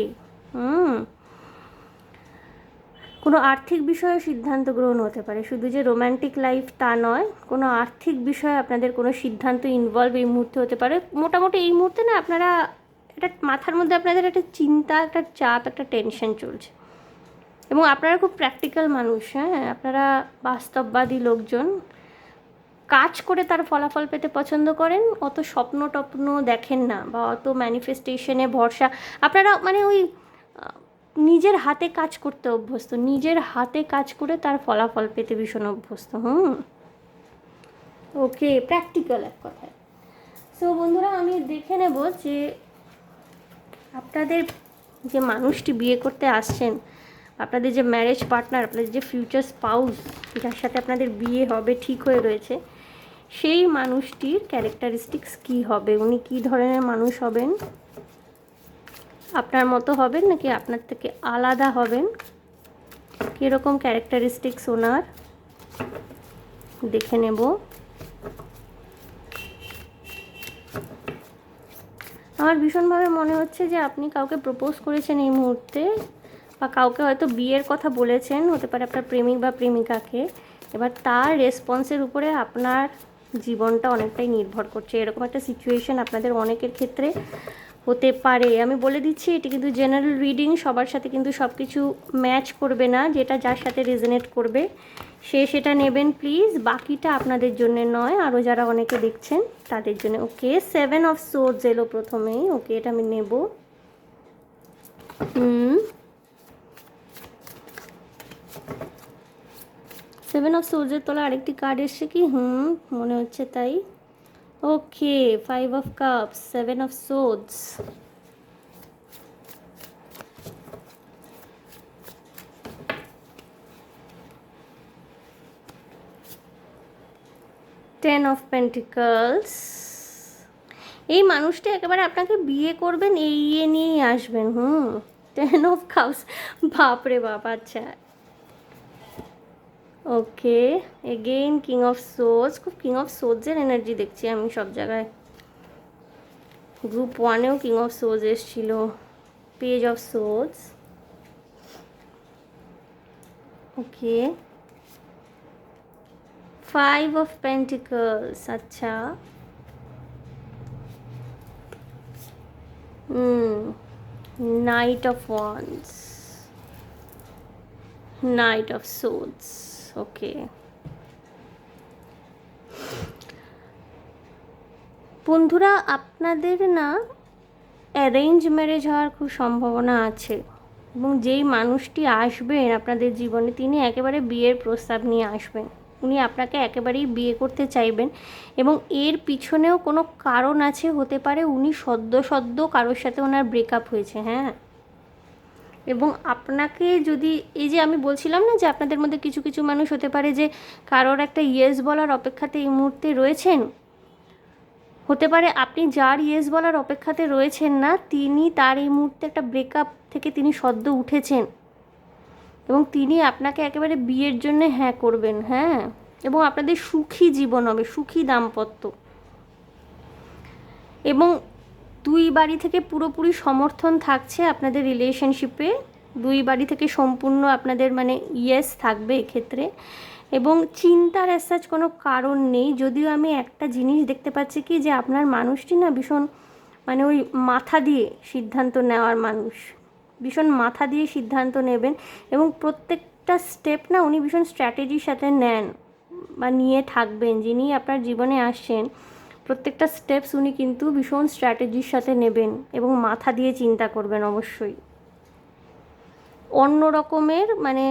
কোনো আর্থিক বিষয়ে সিদ্ধান্ত গ্রহণ হতে পারে, শুধু যে রোম্যান্টিক লাইফ তা নয়, কোনো আর্থিক বিষয়ে আপনাদের কোনো সিদ্ধান্ত ইনভলভ এই মুহূর্তে হতে পারে। মোটামুটি এই মুহূর্তে না আপনারা একটা মাথার মধ্যে আপনাদের একটা চিন্তা, একটা চাপ, একটা টেনশন চলছে। এবং আপনারা খুব প্র্যাকটিক্যাল মানুষ, হ্যাঁ, আপনারা বাস্তববাদী লোকজন, কাজ করে তার ফলাফল পেতে পছন্দ করেন, অত স্বপ্ন টপ্ন দেখেন না বা অত ম্যানিফেস্টেশনে ভরসা। আপনারা মানে ওই নিজের হাতে কাজ করতে অভ্যস্ত, নিজের হাতে কাজ করে তার ফলাফল পেতে ভীষণ অভ্যস্ত। ওকে, প্র্যাকটিক্যাল এক কথায়। সো বন্ধুরা, আমি দেখে নেব যে আপনাদের যে মানুষটি বিয়ে করতে আসছেন, আপনাদের যে ম্যারেজ পার্টনার, আপনাদের যে ফিউচার স্পাউস, যার সাথে আপনাদের বিয়ে হবে ঠিক হয়ে রয়েছে, সেই মানুষটির ক্যারেক্টারিস্টিক্স কী হবে, উনি কী ধরনের মানুষ হবেন, আপনার মতো হবেন নাকি আপনার থেকে আলাদা হবেন, কীরকম ক্যারেক্টারিস্টিক্স ওনার, দেখে নেব। আমার ভীষণভাবে মনে হচ্ছে যে আপনি কাউকে প্রপোজ করেছেন এই মুহূর্তে, বা কাউকে হয়তো বিয়ের কথা বলেছেন, হতে পারে আপনার প্রেমিক বা প্রেমিকাকে। এবার তার রেসপন্সের উপরে আপনার জীবনটা অনেকটাই নির্ভর করছে, এরকম একটা সিচুয়েশন আপনাদের অনেকের ক্ষেত্রে হতে পারে। আমি বলে দিচ্ছি, এটি কিন্তু জেনারেল রিডিং, সবার সাথে কিন্তু সব কিছু ম্যাচ করবে না। যেটা যার সাথে রেজনেট করবে সে সেটা নেবেন প্লিজ, বাকিটা আপনাদের জন্য নয়, আরও যারা অনেকে দেখছেন তাদের জন্য। ওকে, 7 অফ সোর্ডস এলো প্রথমেই। ওকে, এটা আমি নেব। 7 অফ সোর্ডসের তলা আরেকটি কার্ড এসছে কি? মনে হচ্ছে তাই। ওকে, 5 of cups, 7 of swords, ten of pentacles. এই মানুষটা একেবারে আপনাকে বিয়ে করবেন এই ইয়ে নিয়েই আসবেন। 10 অফ কাপস, বাপরে বাপ। আচ্ছা, okay, again king of swords. খুব কিং অফ সোর্ডসের এনার্জি দেখছি আমি সব জায়গায়। গ্রুপ 1এও কিং অফ সোর্ডস এসেছিল। Page of swords, okay, 5 of pentacles. আচ্ছা, knight of wands, knight of swords. Okay বন্ধুরা, আপনাদের না অ্যারেঞ্জ ম্যারেজ হওয়ার খুব সম্ভাবনা আছে, এবং যেই মানুষটি আসবেন আপনাদের জীবনে তিনি একেবারে বিয়ের প্রস্তাব নিয়ে আসবেন। উনি আপনাকে একেবারেই বিয়ে করতে চাইবেন, এবং এর পিছনেও কোনো কারণ আছে, হতে পারে উনি সদ্য কারোর সাথে ওনার ব্রেকআপ হয়েছে, হ্যাঁ। এবং আপনাকে যদি, এই যে আমি বলছিলাম না যে আপনাদের মধ্যে কিছু কিছু মানুষ হতে পারে যে কারোর একটা ইয়েস বলার অপেক্ষাতে এই মুহূর্তে রয়েছেন, হতে পারে আপনি যার ইয়েস বলার অপেক্ষাতে রয়েছেন না তিনি তার এই মুহূর্তে একটা ব্রেকআপ থেকে তিনি সদ্য উঠেছেন, এবং তিনি আপনাকে একেবারে বিয়ের জন্য হ্যাঁ করবেন, হ্যাঁ। এবং আপনাদের সুখী জীবন হবে, সুখী দাম্পত্য, এবং দুই বাড়ি থেকে পুরোপুরি সমর্থন থাকছে আপনাদের রিলেশনশিপে। দুই বাড়ি থেকে সম্পূর্ণ আপনাদের মানে ইয়েস থাকবে এক্ষেত্রে, এবং চিন্তার অ্যাজ কোনো কারণ নেই। যদিও আমি একটা জিনিস দেখতে পাচ্ছি কি, যে আপনার মানুষটি না ভীষণ মানে ওই মাথা দিয়ে সিদ্ধান্ত নেওয়ার মানুষ, ভীষণ মাথা দিয়ে সিদ্ধান্ত নেবেন, এবং প্রত্যেকটা স্টেপ না উনি ভীষণ স্ট্র্যাটেজির সাথে নেন বা নিয়ে থাকবেন। যিনি আপনার জীবনে আসছেন প্রত্যেকটা স্টেপস উনি কিন্তু ভীষণ স্ট্র্যাটেজির সাথে নেবেন এবং মাথা দিয়ে চিন্তা করবেন অবশ্যই। অন্য রকমের মানে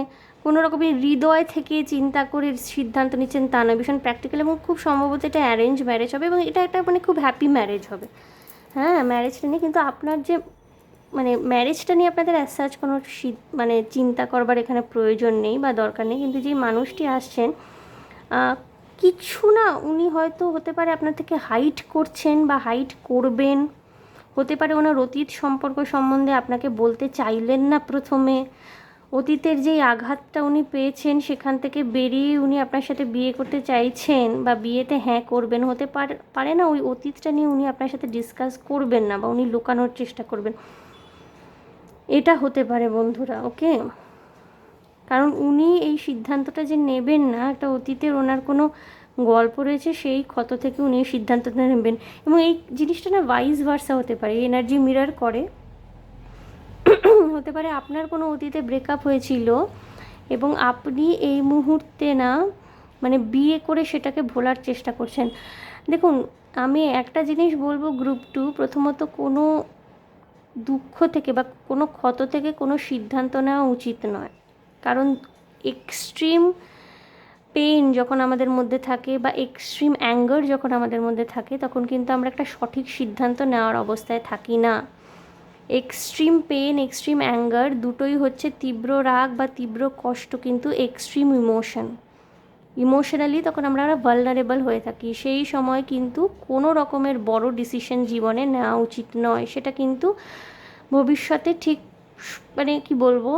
কোনো রকমের হৃদয় থেকে চিন্তা করে সিদ্ধান্ত নিচ্ছেন তা নয়, ভীষণ প্র্যাকটিক্যাল, এবং খুব সম্ভবত এটা অ্যারেঞ্জ ম্যারেজ হবে, এবং এটা একটা মানে খুব হ্যাপি ম্যারেজ হবে, হ্যাঁ। ম্যারেজটা নিয়ে কিন্তু আপনার যে মানে ম্যারেজটা নিয়ে আপনাদের অ্যাজ কোনো মানে চিন্তা করবার এখানে প্রয়োজন নেই বা দরকার নেই। কিন্তু যে মানুষটি আসছেন কিছু না উনি হয়তো হতে পারে আপনার থেকে হাইট করছেন বা হাইট করবেন, হতে পারে ওনার অতীত সম্পর্ক সম্বন্ধে আপনাকে বলতে চাইলেন না প্রথমে, অতীতের যেই আঘাতটা উনি পেয়েছেন সেখান থেকে বেরিয়ে উনি আপনার সাথে বিয়ে করতে চাইছেন বা বিয়েতে হ্যাঁ করবেন। হতে পারে না ওই অতীতটা নিয়ে উনি আপনার সাথে ডিসকাস করবেন না বা উনি লুকানোর চেষ্টা করবেন, এটা হতে পারে বন্ধুরা, ওকে। কারণ উনি এই সিদ্ধান্তটা যে নেবেন না, একটা অতীতের ওনার কোনো গল্প রয়েছে, সেই ক্ষত থেকে উনি এই সিদ্ধান্তটা নেবেন, এবং এই জিনিসটা না ভাইস ভার্সা হতে পারে, এনার্জি মিরর করে। হতে পারে আপনার কোনো অতীতে ব্রেকআপ হয়েছিল এবং আপনি এই মুহূর্তে না মানে বিয়ে করে সেটাকে ভোলার চেষ্টা করছেন। দেখুন আমি একটা জিনিস বলবো গ্রুপ 2, প্রথমত কোনো দুঃখ থেকে বা কোনো ক্ষত থেকে কোনো সিদ্ধান্ত নেওয়া উচিত নয়, কারণ এক্সট্রিম পেইন যখন আমাদের মধ্যে থাকে বা এক্সট্রিম অ্যাঙ্গার যখন আমাদের মধ্যে থাকে তখন কিন্তু আমরা একটা সঠিক সিদ্ধান্ত নেওয়ার অবস্থায় থাকি না। এক্সট্রিম পেন, এক্সট্রিম অ্যাঙ্গার দুটোই হচ্ছে তীব্র রাগ বা তীব্র কষ্ট, কিন্তু এক্সট্রিম ইমোশনালি তখন আমরা ভালনারেবল হয়ে থাকি। সেই সময় কিন্তু কোনো রকমের বড় ডিসিশন জীবনে নেওয়া উচিত নয়, সেটা কিন্তু ভবিষ্যতে ঠিক মানে কি বলবো,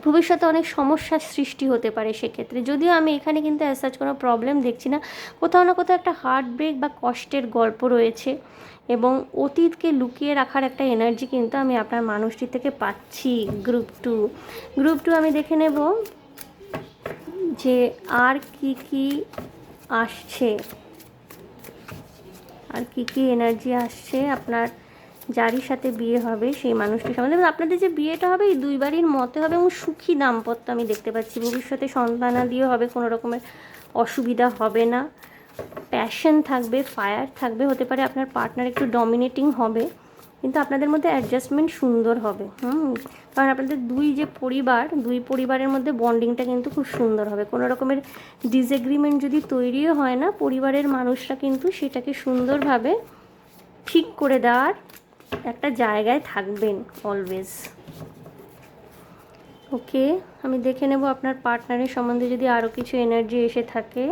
ভবিষ্যতে অনেক সমস্যার সৃষ্টি হতে পারে সেক্ষেত্রে। যদিও আমি এখানে কিন্তু অ্যাজ সাচ কোনো প্রবলেম দেখছি না, কোথাও না কোথাও একটা হার্ট ব্রেক বা কষ্টের গল্প রয়েছে, এবং অতীতকে লুকিয়ে রাখার একটা এনার্জি কিন্তু আমি আপনার মানুষটি থেকে পাচ্ছি। গ্রুপ টু আমি দেখে নেব যে আর কি আসছে, আর কি এনার্জি আসছে আপনার যারই সাথে বিয়ে হবে সেই মানুষটির সম্বন্ধে। আপনাদের যে বিয়েটা হবে এই দুই বাড়ির মতে হবে, এবং সুখী দাম্পত্য আমি দেখতে পাচ্ছি। ভবিষ্যতে সন্তানাদিও হবে, কোনো রকমের অসুবিধা হবে না, প্যাশন থাকবে, ফায়ার থাকবে। হতে পারে আপনার পার্টনার একটু ডমিনেটিং হবে, কিন্তু আপনাদের মধ্যে অ্যাডজাস্টমেন্ট সুন্দর হবে, কারণ আপনাদের দুই পরিবারের মধ্যে বন্ডিংটা কিন্তু খুব সুন্দর হবে। কোনো রকমের ডিসএগ্রিমেন্ট যদি তৈরিও হয় না, পরিবারের মানুষরা কিন্তু সেটাকে সুন্দরভাবে ঠিক করে দেওয়ার একটা জায়গায় থাকবেন অলওয়েজ, ওকে। আমি দেখে নেব আপনার পার্টনারের সম্বন্ধে যদি আরও কিছু এনার্জি এসে থাকে,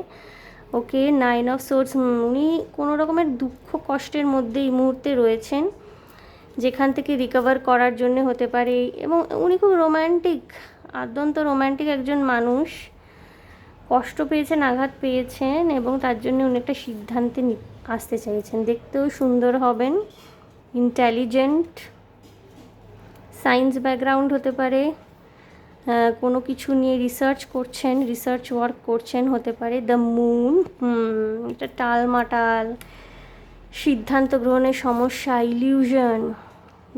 ওকে। 9 অফ সোর্স, উনি কোনো রকমের দুঃখ কষ্টের মধ্যে এই মুহূর্তে রয়েছেন, যেখান থেকে রিকভার করার জন্য হতে পারে, এবং উনি খুব রোম্যান্টিক, আদ্যন্ত রোম্যান্টিক একজন মানুষ, কষ্ট পেয়েছেন, আঘাত পেয়েছেন, এবং তার জন্য উনি একটা সিদ্ধান্তে আসতে চাইছেন। দেখতেও সুন্দর হবেন, ইন্টেলিজেন্ট, সায়েন্স ব্যাকগ্রাউন্ড হতে পারে, কোনো কিছু নিয়ে রিসার্চ ওয়ার্ক করছেন হতে পারে। দ্য মুন, এটা টালমাটাল, সিদ্ধান্ত গ্রহণের সমস্যা, illusion.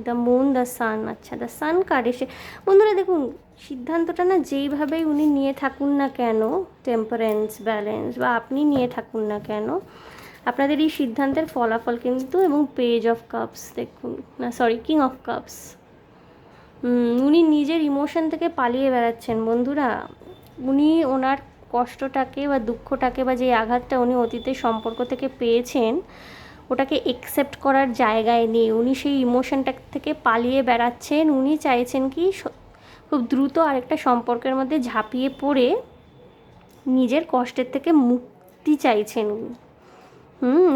The moon, the sun, আচ্ছা দ্য সান কার্ড এসে, বন্ধুরা দেখুন সিদ্ধান্তটা না যেইভাবেই উনি নিয়ে থাকুন না কেন, টেম্পারেন্স, ব্যালেন্স, বা আপনি নিয়ে থাকুন না কেন, আপনাদের এই সিদ্ধান্তের ফলাফল কিন্তু, এবং পেজ অফ কাপস দেখুন, না সরি, কিং অফ কাপস। উনি নিজের ইমোশন থেকে পালিয়ে বেড়াচ্ছেন বন্ধুরা। উনি ওনার কষ্টটাকে বা দুঃখটাকে বা যে আঘাতটা উনি অতীতের সম্পর্ক থেকে পেয়েছেন, ওটাকে একসেপ্ট করার জায়গায় নেই। উনি সেই ইমোশনটা থেকে পালিয়ে বেড়াচ্ছেন। উনি চাইছেন কি খুব দ্রুত আরেকটা সম্পর্কের মধ্যে ঝাঁপিয়ে পড়ে নিজের কষ্টের থেকে মুক্তি চাইছেন উনি।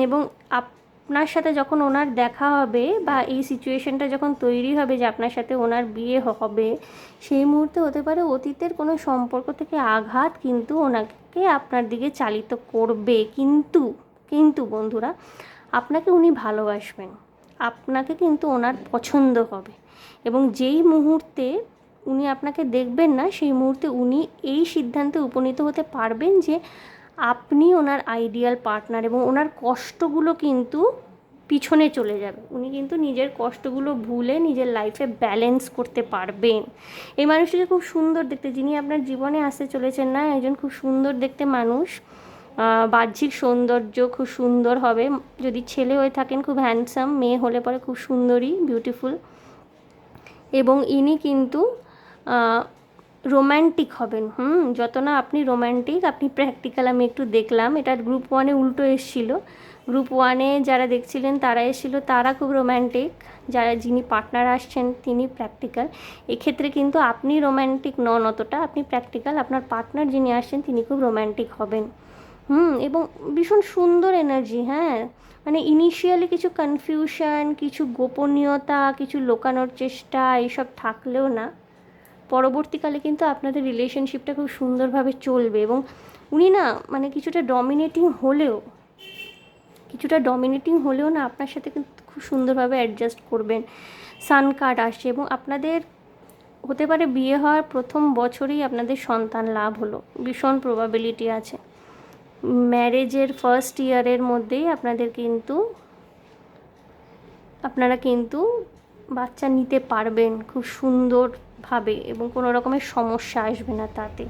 এবং আপনার সাথে যখন ওনার দেখা হবে বা এই সিচুয়েশনটা যখন তৈরি হবে যে আপনার সাথে ওনার বিয়ে হবে, সেই মুহূর্তে হতে পারে অতীতের কোনো সম্পর্ক থেকে আঘাত কিন্তু ওনাকে আপনার দিকে চালিত করবে। কিন্তু বন্ধুরা, আপনাকে উনি ভালোবাসবেন, আপনাকে কিন্তু ওনার পছন্দ হবে, এবং যেই মুহূর্তে উনি আপনাকে দেখবেন না, সেই মুহূর্তে উনি এই সিদ্ধান্তে উপনীত হতে পারবেন যে আপনি ওনার আইডিয়াল পার্টনার, এবং ওনার কষ্টগুলো কিন্তু পিছনে চলে যাবে। উনি কিন্তু নিজের কষ্টগুলো ভুলে নিজের লাইফে ব্যালেন্স করতে পারবেন। এই মানুষটিকে খুব সুন্দর দেখতে, যিনি আপনার জীবনে আসতে চলেছেন না, একজন খুব সুন্দর দেখতে মানুষ। বাহ্যিক সৌন্দর্য খুব সুন্দর হবে, যদি ছেলে হয়ে থাকেন খুব হ্যান্ডসাম, মেয়ে হলে পরে খুব সুন্দরী, বিউটিফুল। এবং ইনি কিন্তু রোম্যান্টিক হবেন। যত না আপনি রোম্যান্টিক, আপনি প্র্যাকটিক্যাল। আমি একটু দেখলাম, এটা গ্রুপ 1-এ উল্টো এসেছিল। গ্রুপ 1-এ যারা দেখছিলেন তারা এসেছিলো, তারা খুব রোম্যান্টিক, যিনি পার্টনার আসছেন তিনি প্র্যাকটিক্যাল। এক্ষেত্রে কিন্তু আপনি রোম্যান্টিক নন অতটা, আপনি প্র্যাকটিক্যাল। আপনার পার্টনার যিনি আসছেন তিনি খুব রোম্যান্টিক হবেন। এবং ভীষণ সুন্দর এনার্জি। হ্যাঁ, মানে ইনিশিয়ালি কিছু কনফিউশন, কিছু গোপনীয়তা, কিছু লুকানোর চেষ্টা, এইসব থাকলেও না, পরবর্তীকালে কিন্তু আপনাদের রিলেশনশিপটা খুব সুন্দরভাবে চলবে। এবং উনি না মানে কিছুটা ডমিনেটিং হলেও না আপনার সাথে কিন্তু খুব সুন্দরভাবে অ্যাডজাস্ট করবেন। সান কার্ড আসছে, এবং আপনাদের হতে পারে বিয়ে হওয়ার প্রথম বছরেই আপনাদের সন্তান লাভ হলো, ভীষণ প্রবাবিলিটি আছে। ম্যারেজের ফার্স্ট ইয়ারের মধ্যেই আপনারা কিন্তু বাচ্চা নিতে পারবেন খুব সুন্দরভাবে, এবং কোনো রকমের সমস্যা আসবে না তাতে।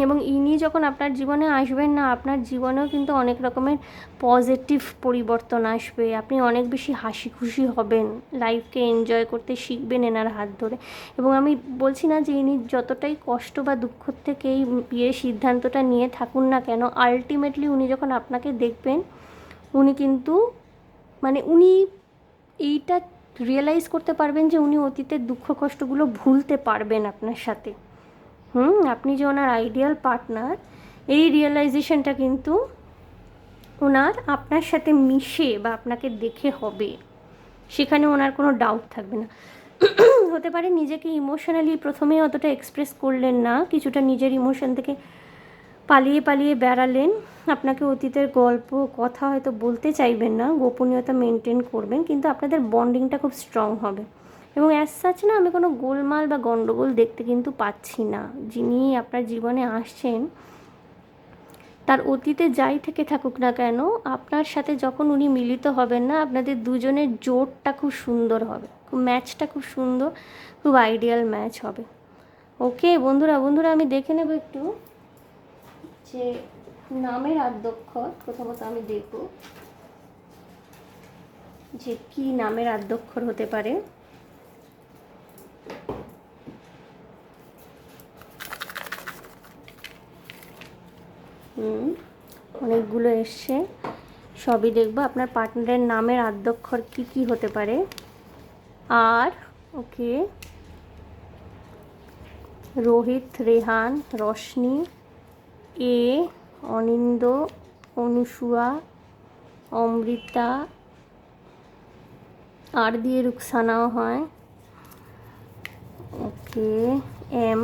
এবং ইনি যখন আপনার জীবনে আসবেন না, আপনার জীবনেও কিন্তু অনেক রকমের পজিটিভ পরিবর্তন আসবে। আপনি অনেক বেশি হাসি খুশি হবেন, লাইফকে এনজয় করতে শিখবেন এনার হাত ধরে। এবং আমি বলছি না যে ইনি যতটাই কষ্ট বা দুঃখ থেকে এই বিয়ের সিদ্ধান্তটা নিয়ে থাকুন না কেন, আলটিমেটলি উনি যখন আপনাকে দেখবেন, উনি কিন্তু মানে উনি এইটা রিয়েলাইজ করতে পারবেন যে উনি অতীতের দুঃখ কষ্টগুলো ভুলতে পারবেন আপনার সাথে। আপনি যে ওনার আইডিয়াল পার্টনার, এই রিয়েলাইজেশনটা কিন্তু ওনার আপনার সাথে মিশে বা আপনাকে দেখে হবে, সেখানে ওনার কোনো ডাউট থাকবে না। হতে পারে নিজেকে ইমোশনালি প্রথমে অতটা এক্সপ্রেস করলেন না, কিছুটা নিজের ইমোশন থেকে পালিয়ে বেড়ালেন। আপনাকে অতীতের গল্প কথা হয়তো বলতে চাইবেন না, গোপনীয়তা মেনটেন করবেন, কিন্তু আপনাদের বন্ডিংটা খুব স্ট্রং হবে। এবং অ্যাজ সাচ না, আমি কোনো গোলমাল বা গণ্ডগোল দেখতে কিন্তু পাচ্ছি না। যিনি আপনার জীবনে আসছেন, তার অতীতে যাই থেকে থাকুক না কেন, আপনার সাথে যখন উনি মিলিত হবেন না, আপনাদের দুজনের জোটটা খুব সুন্দর হবে, খুব ম্যাচটা খুব সুন্দর, খুব আইডিয়াল ম্যাচ হবে। ওকে বন্ধুরা, আমি দেখে নেব একটু যে নামের আদ্যক্ষর। প্রথমত আমি দেখব যে কি নামের আদ্যক্ষর হতে পারে। অনেকগুলো এসছে, সবই দেখব। আপনার পার্টনারের নামের আদ্যক্ষর কি কি হতে পারে। আর ওকে, রোহিত, রেহান, রশনি, এ, অনিন্দ, অনুসুয়া, অমৃতা, আর দিয়ে রুকসানাও হয়। ওকে, এম,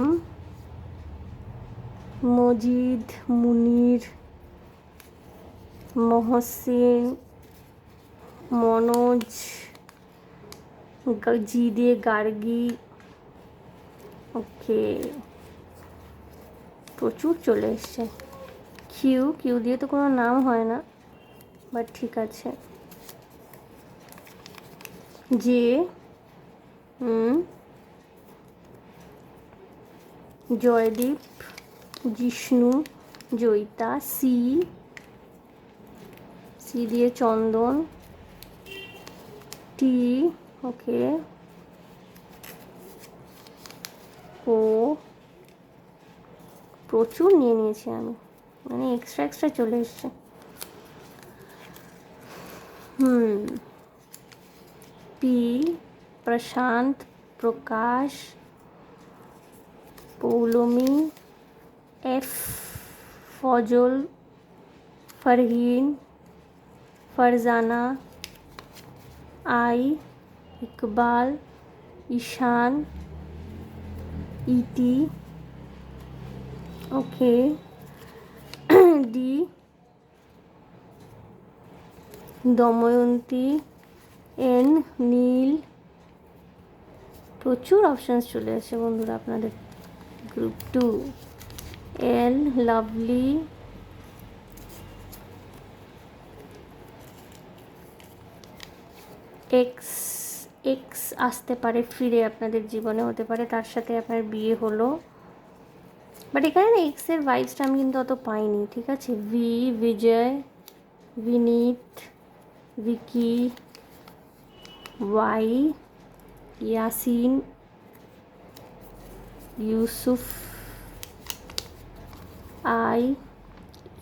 মজিদ, মুনির, মহসিন, মনোজ, জি দিয়ে গার্গী। ওকে, প্রচুর চলে এসছে। কিউ দিয়ে তো কোনো নাম হয় না, বাট ঠিক আছে। জে, জয়দীপ, জিষ্ণু, জয়িতা, সি, ই দিয়ে চন্দন, টি, ওকে, ও, প্রচুর নিয়ে নিয়েছি আমি, মানে এক্সট্রা চলে এসছে। P, Prashant, Prakash, Poulami, F, Fazal, Farhin, Farzana, I, Iqbal, Ishan, Iti, okay, D, Damayanti, N, Neel. প্রচুর অপশানস চলে আসে বন্ধুরা আপনাদের। Group 2, L, lovely, X, X আসতে পারে ফিরে আপনাদের জীবনে, হতে পারে তার সাথে আপনার বিয়ে হলো, বাট এখানে না এক্সের ভাইবসটা আমি কিন্তু অত পাইনি, ঠিক আছে। V, Vijay, Vineet, Vicky, Y, Yasin, Yusuf, I,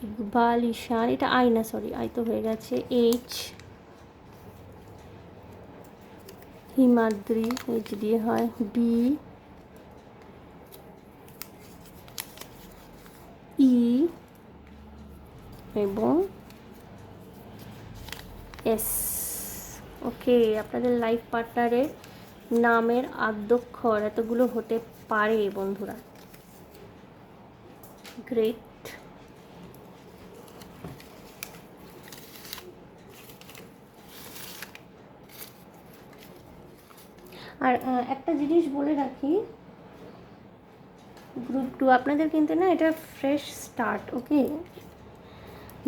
Iqbal, Ishan, এটা আই না, সরি আই তো হয়ে গেছে। এইচ, হিমাদ্রি, এইচ দিয়ে হয়। বি, ই এবং এস। ওকে, আপনাদের লাইফ পার্টনারের নামের আদ্যক্ষর এতগুলো হতে পারে বন্ধুরা। গ্রেট। আর একটা জিনিস বলে রাখি, গ্রুপ 2 আপনাদের কিন্তু না এটা ফ্রেশ স্টার্ট, ওকে।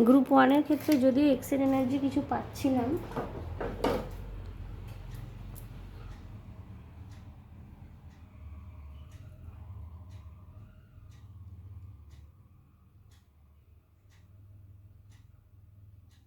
গ্রুপ 1-এর ক্ষেত্রে যদিও এক্সের এনার্জি কিছু পাচ্ছিলাম,